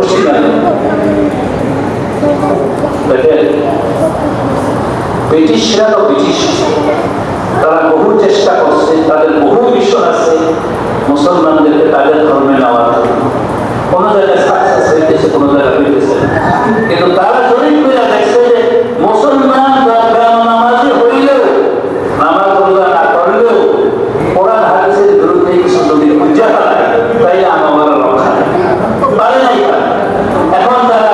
পশ্চিমা ব্রিটিশরা তো ব্রিটিশ, তারা বহু চেষ্টা করছে, তাদের বহু মিশন আছে মুসলমানদেরকে তাদের ধর্মে নেওয়ার জন্য। কোন জায়গায় সাকসেস হইতেছে, কোন জায়গায় হইতেছে, কিন্তু তারা জরিপ করে দেখছে যে মুসলমান নামাজি হইলেও, নামাজ রোজা না করলেও কোরআন হাদিসের বিরুদ্ধে কিছু যদি হুজ্জা পায় তাইলে আমার রক্ষা পারে নাই। এখন তারা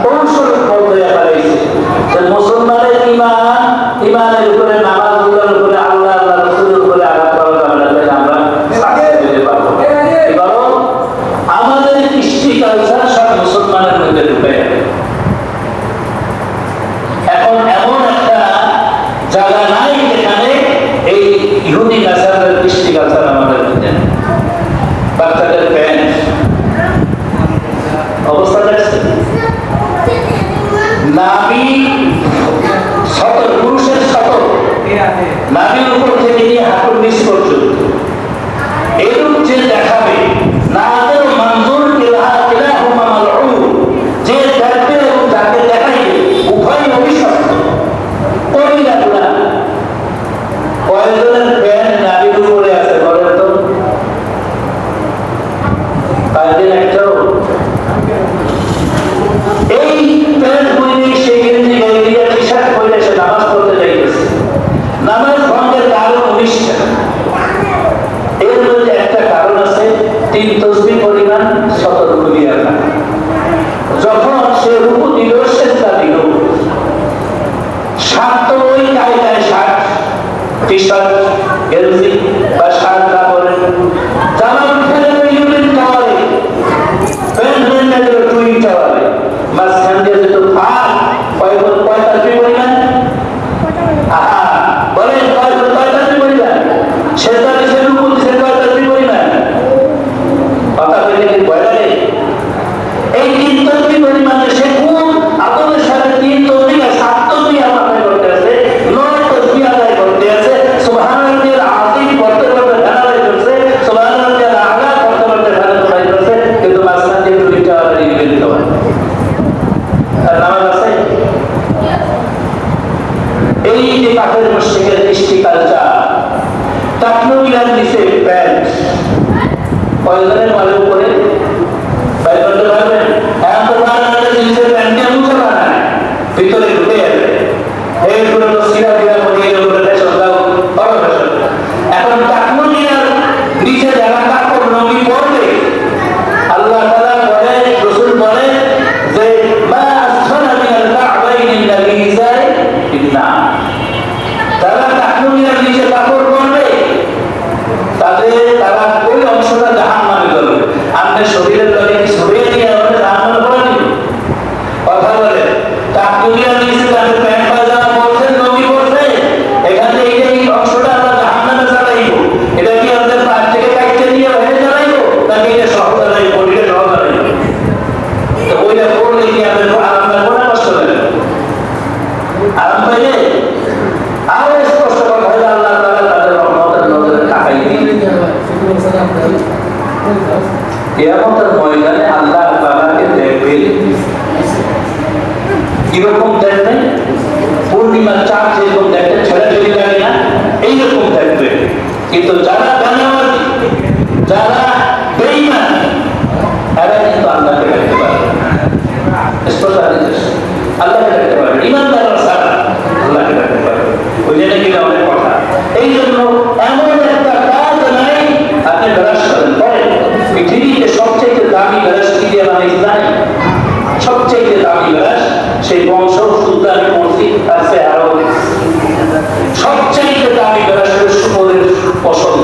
কৌশল পর্যায়ে পাইছে যে মুসলমানের ইমানের উপরে, নামাজ রোজার উপরে, আল্লাহ আল্লাহ রাসূলের উপরে আঘাত করা যাবে না, তাই আমরা সাকসেস পেতে পারবো। এবারও আমাদের কৃষ্টি কালচার সব মুসলমানের মধ্যে ঢুকে যাবে। এখন এমন একটা জায়গা নাই যেখানে এই ইহুদি নাসারার কৃষ্টি কালচার আমাদের মধ্যে। বাচ্চাদের প্যান্ট অবস্থা দেখছে, নাভি সতর, পুরুষের সতর, নাভির উপর থেকে নিয়ে হাঁটুর নিচ পর্যন্ত এরূপ যে দেখাবে, নাদের মঞ্জুর কিলাহুমা মালউন, যে দেখবে এবং যাকে দেখাইবে উভয় অভিশপ্ত। কবিরাগুলা কয়েকজনের প্যান্ট নাভির উপরে আছে বলেন তো? কয়েকদিন একটাও এই প্যান্ট পরে সে গেঞ্জি গায়ে দিয়ে টি-শার্ট পরে সে নামাজ পড়তে যাইতেছে, নামাজ ভঙ্গের কারণ অনিষ্ঠা। এর মধ্যে একটা কারণ আছে, 3 তসবিহ পরিমাণ সতর্ক দিয়া না। যখন সে রুকু দিল, সেজদা দিল, শার্ট তো ওই কায়দায় শার্ট, টি-শার্ট, গেঞ্জি বা শার্ট না পরে, জামা ফেলে ইউরিন টাওয়ারে, প্যান্ট ফেলে দিল টুইন টাওয়ারে, মাঝখান দিয়ে যেত ফাঁক, কয় তসবিহ পরিমাণ? বলেন কয় তসবিহ পরিমাণ? সেজদা দিছে, রুকু দিছে, কয় তসবিহ পরিমাণ? কথা বলে কি ভয় লাগে? এই 3 তসবিহ পরিমাণে সে কোন আদরের সাথে 3 তসবিহ 7 তসবিহ আদায় করতে আছে, 9 তসবিহ আদায় করতে আছে, সুবহানাল্লাহিল আযীম করতে করতে ধারাবাহিক করছে, সুবহানাল্লাহিল আ'লা করতে করতে ধারাবাহিক করছে, কিন্তু মাঝখান দিয়ে দুইটা আবার ইবেল দেওয়া আর নামাজ আছে। এই যে কাফের মুশরিকের কৃষ্টি কালচার, তাকনুবিয়ার নিচে প্যান্ট, কয়েকজনের মালের উপরে বাইরে করতে পারবেন? এখন তো বাংলাদেশের নিচে প্যান্টে মুছে বানায়, ভিতরে ঢুকে যাবে, এইগুলো তো সিরা দিরা পরিয়ে উপরে ফ্যাশন দাও, বড় ফ্যাশন। এখন তাকনুবিয়ার নিচে যারা কাপড় নবী পরবে, আল্লাহ তাআলা বলে, রাসূল বলে যে মা আসফালা মিনাল কা'বাইনি আল্লাযী ইজায় ইন্না, যারা তাকনুবিয়ার নিচে কাপড় পরবে তারা ওই অংশটা জাহান্নামে যাবে। আমাদের শরীরের লগে কি সরিয়ে দিয়ে আমাদের জাহান্নামে পড়ে দিবে? কথা বলে তাকনুবিয়ার নিচে তাদের প্যান্ট পায়জামা পরছে, নবী পরছে, এখানে এই অংশটা আমরা জাহান্নামে চালাইব। এটা কি আমাদের পাশ থেকে কাটতে নিয়ে হয়ে চালাইব, নাকি এটা সহ চালাইব? এটা সহ চালাইব। তো ওইটা পড়লে কি আমাদের আরাম লাগবে না কষ্ট লাগবে? আরাম পাইলে আরো স্পষ্ট কথা হলো, আল্লাহ তাআলা তাদের রহমতের নজরে তাকাই দিবেন। কিয়ামতের ময়দানে আল্লাহ তাআলাকে দেখবে, কিরকম দেখবে? পূর্ণিমার চাঁদ যেরকম দেখতে ছেড়ে চলে যায় না, এইরকম দেখবে। কিন্তু যারা বেনামাজি, যারা বেঈমান, এরা কিন্তু আল্লাহকে দেখতে পারবে না। স্পষ্ট হাদিস, আল্লাহকে দেখতে পারবে, ঈমানদাররা ছাড়া আল্লাহকে দেখতে পারবে। ওই জন্য কি অনেক কথা। এই জন্য এমন একটা কাজ নাই, আপনি ব্রাশ করেন, পরে পৃথিবীতে সবচেয়ে দামি ব্রাশ কি দিয়ে বানাইছে জানেন? সবচেয়ে দামি ব্রাশ, সেই বংশ সুলতান পড়ছি, তার সে আরো সবচেয়ে দামি ব্রাশ সুরের ফসল।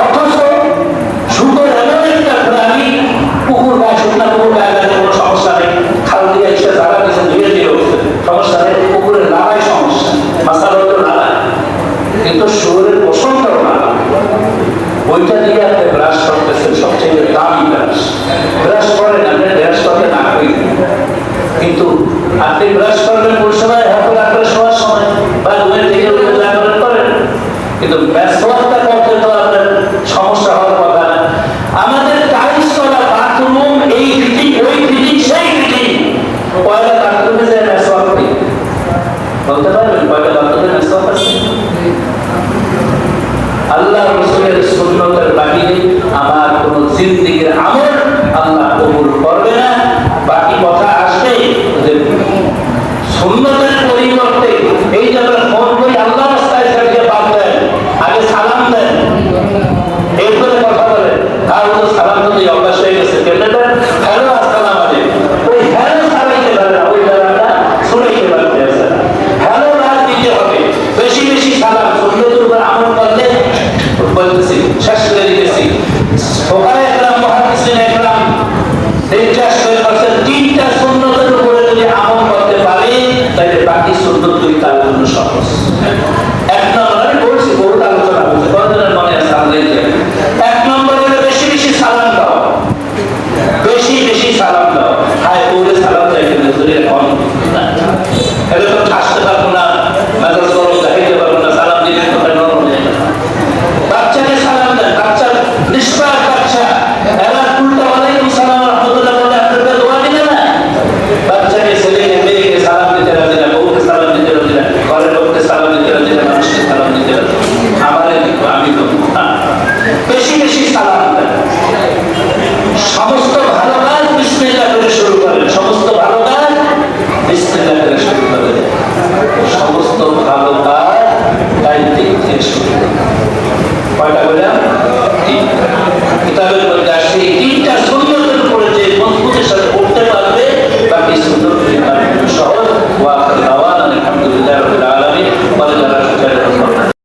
অথচ সুতোর এমন একটা প্রাণী, পুকুর গায়ে, শুকনা পুকুর গায়ে গেলে কোনো সমস্যা নেই, খাল দিয়ে এসে জায়গা দিয়েছে, ধুয়ে দিয়ে সমস্যা নেই, পুকুরের লাগায় সমস্যা, মাসাল তো লাগায়, কিন্তু সুরের পোষণটাও না, ওইটা দিয়ে আপনি ব্রাশ করতেছেন, সবচেয়ে দামি ব্রাশ। ব্রাশ করেন, আপনি ব্রাশ করতে না করি, কিন্তু আপনি ব্রাশ করবেন কোন সময়? হাতে রাখার সময় বা ঘুমের থেকে করেন, কিন্তু ব্যস্ততা করতে তো আপনার সমস্যা হওয়ার কথা না। আমাদের টাইলস করা বাথরুম এই জিন্দেগির আমল